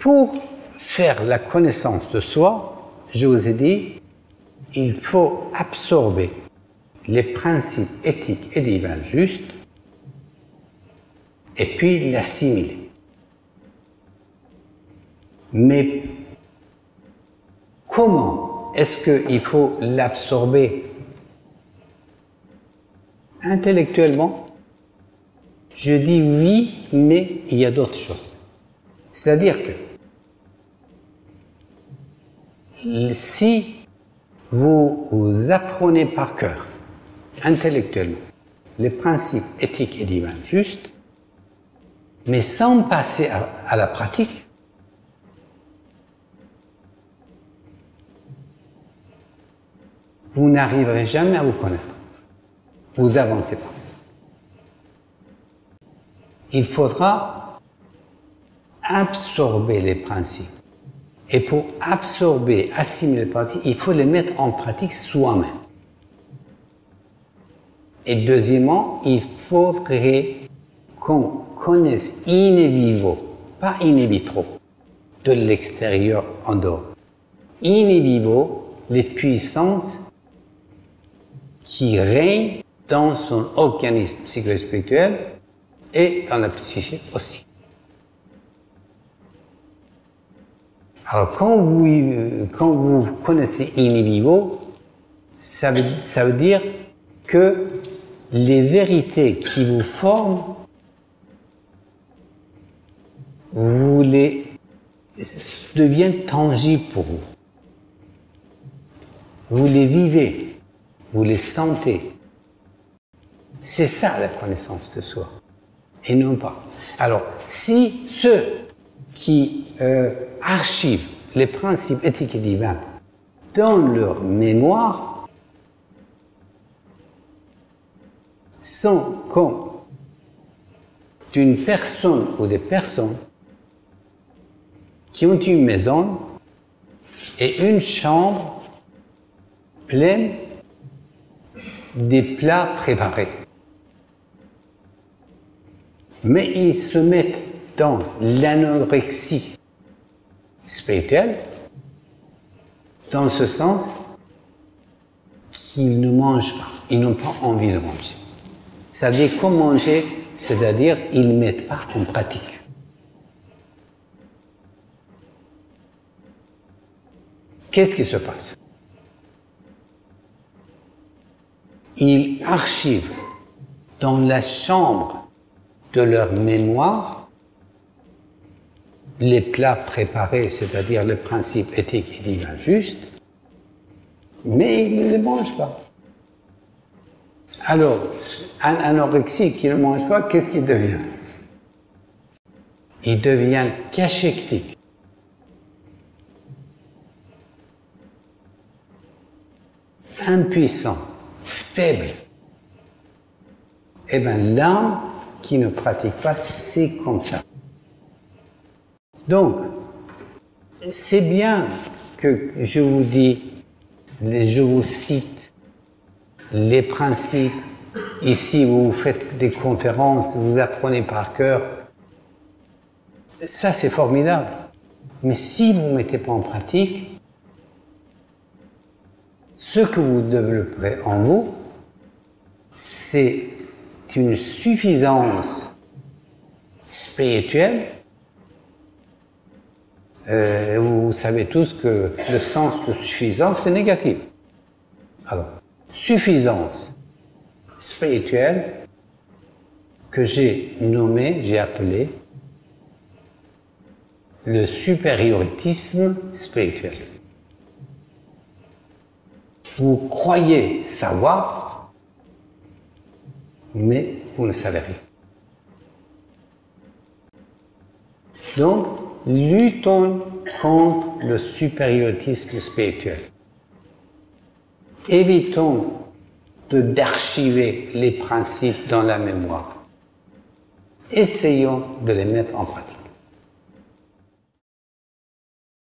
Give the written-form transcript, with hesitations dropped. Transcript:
pour faire la connaissance de soi, je vous ai dit, il faut absorber les principes éthiques et divins justes et puis l'assimiler. Mais comment est-ce qu'il faut l'absorber intellectuellement? Je dis oui, mais il y a d'autres choses. C'est-à-dire que si vous apprenez par cœur, intellectuellement, les principes éthiques et divins justes, mais sans passer à la pratique, vous n'arriverez jamais à vous connaître. Vous n'avancez pas. Il faudra absorber les principes. Et pour absorber, assimiler les principes, il faut les mettre en pratique soi-même. Et deuxièmement, il faudrait qu'on connaisse in vivo, pas in vitro, de l'extérieur en dehors. In vivo, les puissances qui règnent dans son organisme psycho-spirituel et dans la psyché aussi. Alors, quand vous connaissez in vivo, ça veut dire que les vérités qui vous forment, deviennent tangibles pour vous. Vous les vivez, vous les sentez. C'est ça la connaissance de soi, et non pas. Alors, si ceux qui archivent les principes éthiques et divins dans leur mémoire sont comme d'une personne ou des personnes qui ont une maison et une chambre pleine des plats préparés. Mais ils se mettent dans l'anorexie spirituelle, dans ce sens qu'ils ne mangent pas, ils n'ont pas envie de manger. Ça veut dire comment manger, c'est-à-dire ils ne mettent pas en pratique. Qu'est-ce qui se passe? Ils archivent dans la chambre de leur mémoire les plats préparés, c'est-à-dire le principe éthique et divin juste, mais ils ne les mangent pas. Alors, un anorexique qui ne mange pas, qu'est-ce qu'il devient? Il devient cachectique. Impuissant, faible. Eh bien, l'âme qui ne pratique pas, c'est comme ça. Donc, c'est bien que je vous dis, je vous cite les principes. Ici, vous faites des conférences, vous apprenez par cœur. Ça, c'est formidable. Mais si vous ne mettez pas en pratique, ce que vous développerez en vous, c'est une suffisance spirituelle. Vous savez tous que le sens de suffisance, c'est négatif. Alors, suffisance spirituelle que j'ai nommée, j'ai appelé le supérioritisme spirituel. Vous croyez savoir, mais vous ne savez rien. Donc, luttons contre le supérioritisme spirituel. Évitons d'archiver les principes dans la mémoire. Essayons de les mettre en pratique.